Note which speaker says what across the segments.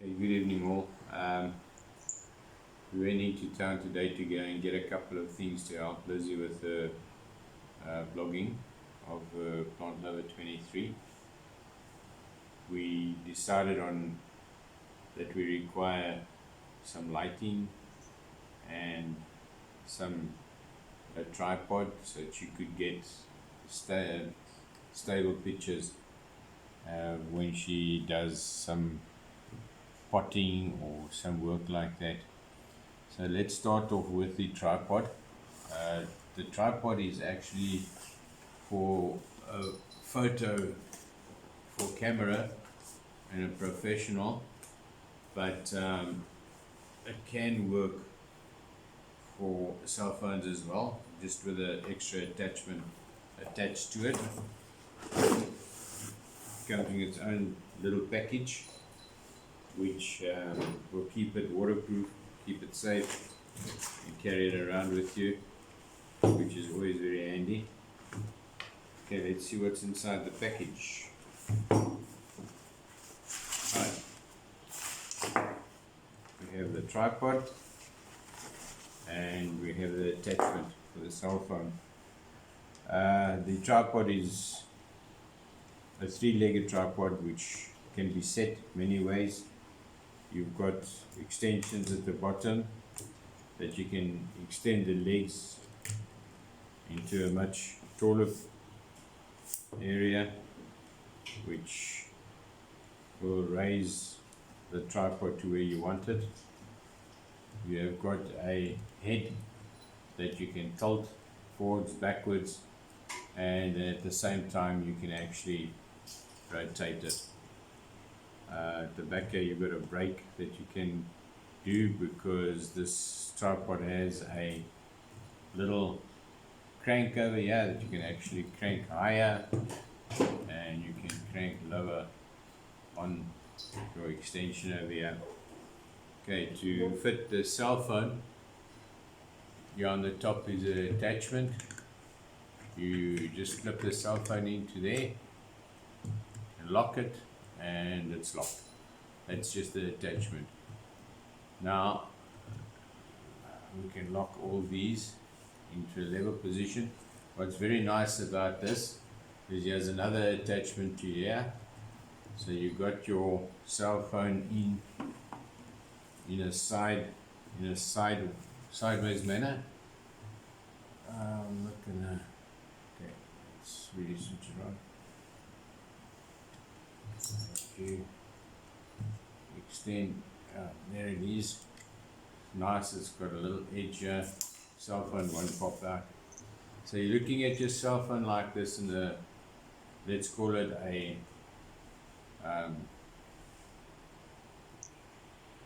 Speaker 1: Okay, good evening all. We went into town today to go and get a couple of things to help Lizzie with the blogging of Plant Lover 23. We decided on that we require some lighting and a tripod so that you could get stable pictures when she does some potting or some work like that. So let's start off with the tripod. The tripod is actually for a photo for camera and a professional, but it can work for cell phones as well, just with an extra attachment attached to it. Comes in its own little package, which will keep it waterproof, keep it safe, and carry it around with you, which is always very handy. Okay, let's see what's inside the package. Right. We have the tripod and we have the attachment for the cell phone. The tripod is a three-legged tripod which can be set many ways. You've got extensions at the bottom that you can extend the legs into a much taller area, which will raise the tripod to where you want it. You have got a head that you can tilt forwards, backwards, and at the same time you can actually rotate it. At the back here you've got a brake that you can do, because this tripod has a little crank over here that you can actually crank higher and you can crank lower on your extension over here. Okay, to fit the cell phone, here on the top is an attachment. You just clip the cell phone into there and lock it, and it's locked. That's just the attachment. Now we can lock all these into a level position. What's very nice about this is there's another attachment to here, so you got your cell phone in a sideways manner. I'm not gonna. Okay, let's really switch it on. You extend, there it is. Nice, it's got a little edge here. Cell phone won't pop out. So you're looking at your cell phone like this in the, let's call it a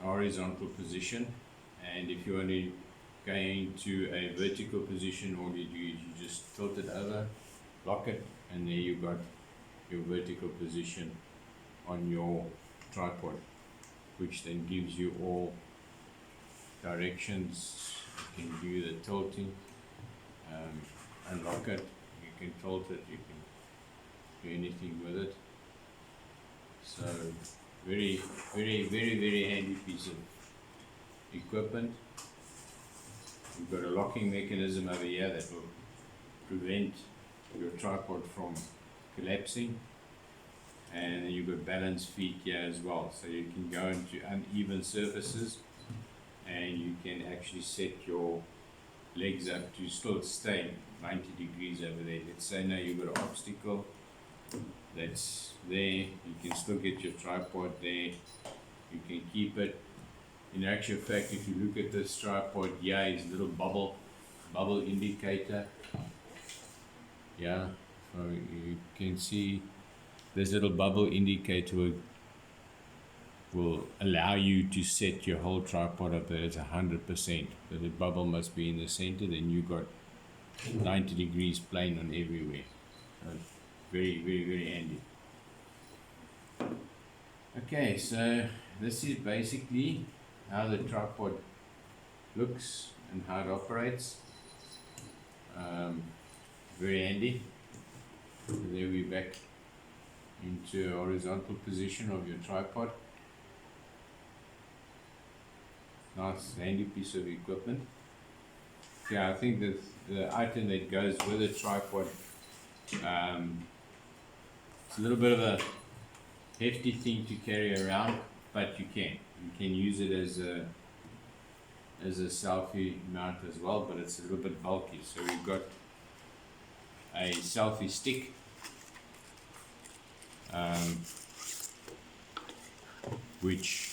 Speaker 1: horizontal position, and if you want to go into a vertical position, all you do is you just tilt it over, lock it, and there you got your vertical position on your tripod, which then gives you all directions. You can do the tilting, unlock it, you can tilt it, you can do anything with it. So very handy piece of equipment. You've got a locking mechanism over here that will prevent your tripod from collapsing, and then you've got balance feet here as well, so you can go into uneven surfaces and you can actually set your legs up to still stay 90 degrees over there. Let's say now you've got an obstacle that's there, you can still get your tripod there, you can keep it. In actual fact, if you look at this tripod, here is a little bubble indicator. Yeah, so you can see this little bubble indicator will allow you to set your whole tripod up there as 100%. But the bubble must be in the center, then you got 90 degrees plane on everywhere. So very handy. Okay, so this is basically how the tripod looks and how it operates. Very handy. So there we're back into a horizontal position of your tripod. Nice, handy piece of equipment. Yeah, I think that the item that goes with a tripod, it's a little bit of a hefty thing to carry around, but you can use it as a selfie mount as well, but it's a little bit bulky. So we've got a selfie stick, which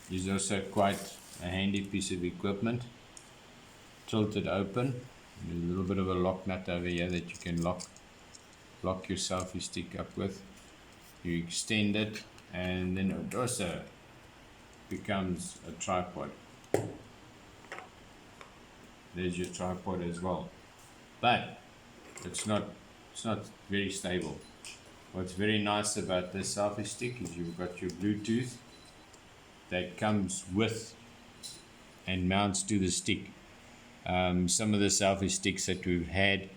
Speaker 1: is also quite a handy piece of equipment. Tilted open. There's a little bit of a lock nut over here that you can lock your selfie stick up with. You extend it, and then it also becomes a tripod. There's your tripod as well, but it's not very stable. What's very nice about this selfie stick is you've got your Bluetooth that comes with and mounts to the stick. Some of the selfie sticks that we've had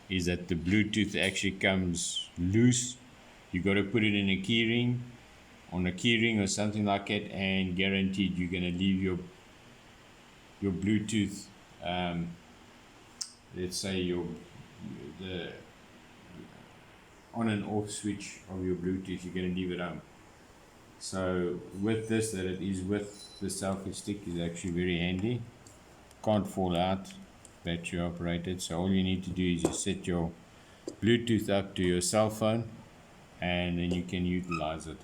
Speaker 1: is that the Bluetooth actually comes loose. You got to put it in a keyring, on a keyring or something like that, and guaranteed you're going to leave your Bluetooth, let's say the on and off switch of your Bluetooth, you're going to leave it home. So with this, that it is with the selfie stick, is actually very handy. Can't fall out, battery operated. So all you need to do is you set your Bluetooth up to your cell phone, and then you can utilize it.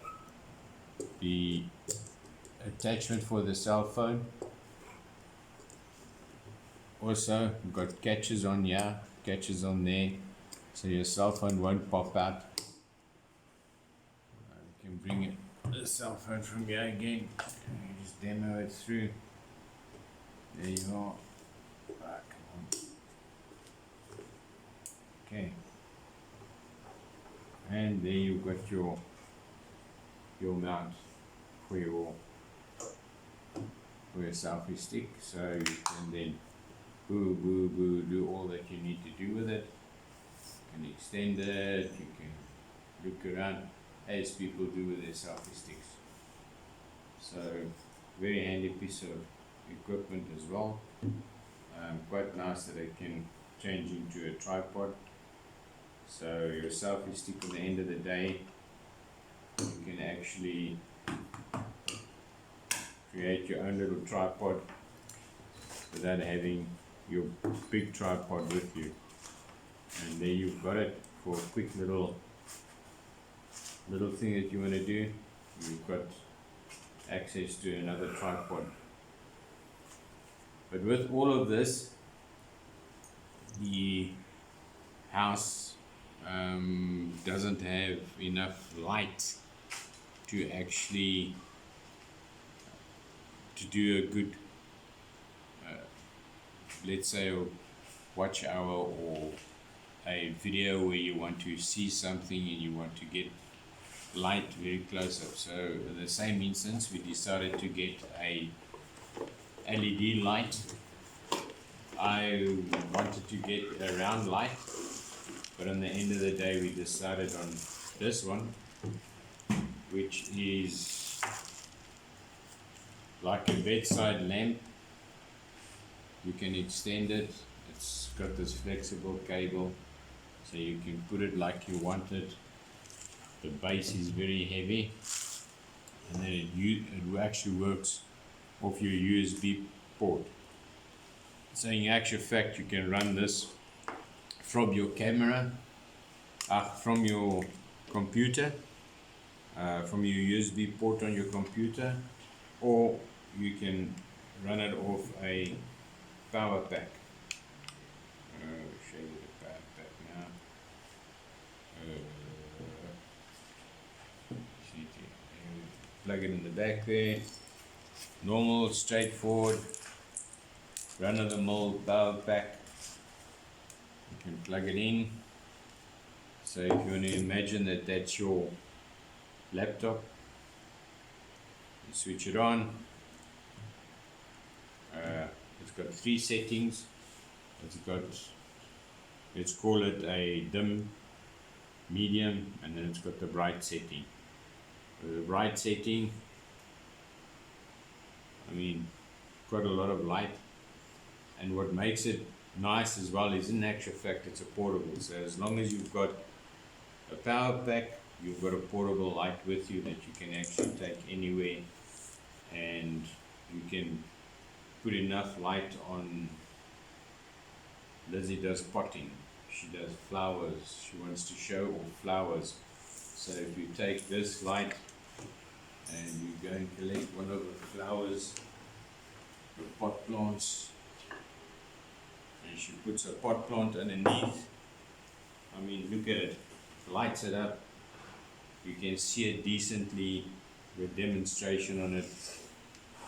Speaker 1: The attachment for the cell phone, also got catches on here, catches on there, so your cell phone won't pop out. You can bring it, the cell phone from here again, and you just demo it through. There you are. Ah, come on. Okay. And there you've got your mount for your selfie stick. So you can then do all that you need to do with it. You can extend it, you can look around as people do with their selfie sticks. So very handy piece of equipment as well. Quite nice that it can change into a tripod. So your selfie stick, at the end of the day, you can actually create your own little tripod without having your big tripod with you. And there you've got it for a quick little thing that you want to do. You've got access to another tripod. But with all of this, the house doesn't have enough light to actually to do a good let's say a watch hour or a video where you want to see something and you want to get light very close up. So in the same instance, we decided to get a LED light. I wanted to get a round light, but on the end of the day we decided on this one, which is like a bedside lamp. You can extend it. It's got this flexible cable, so you can put it like you want it. The base is very heavy, and then it actually works off your USB port. So in actual fact, you can run this from your camera, from your computer, from your USB port on your computer, or you can run it off a power pack. Show you the power pack now. Plug it in the back there. Normal, straightforward, run-of-the-mill power pack. You can plug it in. So if you want to imagine that that's your laptop, you switch it on. It's got 3 settings. It's got, let's call it a dim, medium, and then it's got the bright setting. The bright setting, I mean, got a lot of light, and what makes it nice as well is, in actual fact, it's a portable. So as long as you've got a power pack, you've got a portable light with you that you can actually take anywhere, and you can put enough light on. Lizzie does potting, she does flowers, she wants to show off flowers. So if you take this light and you go and collect one of the flowers, the pot plants, and she puts a pot plant underneath, I mean, look at it, lights it up, you can see it decently. The demonstration on it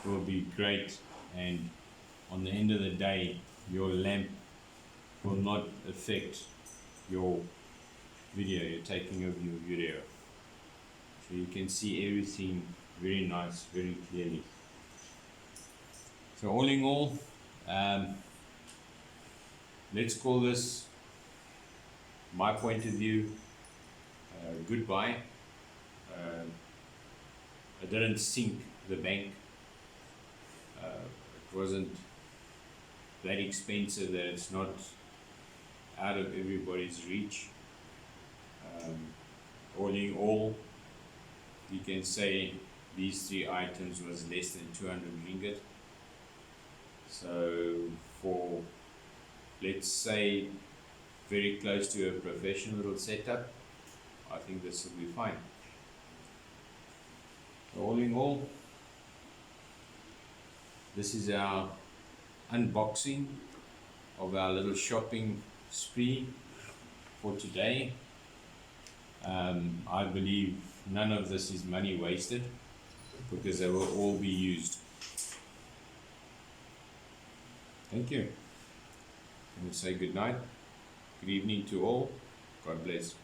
Speaker 1: will be great, and on the end of the day, your lamp will not affect your video, you're taking of your video. So you can see everything very nice, very clearly. So all in all, let's call this, my point of view, goodbye. I didn't sink the bank. It wasn't that expensive that it's not out of everybody's reach. All in all, you can say these three items was less than 200 ringgit. So for, let's say, very close to a professional little setup, I think this will be fine. So all in all, this is our unboxing of our little shopping spree for today. I believe none of this is money wasted, because they will all be used. Thank you. And we'll say good night, good evening to all. God bless.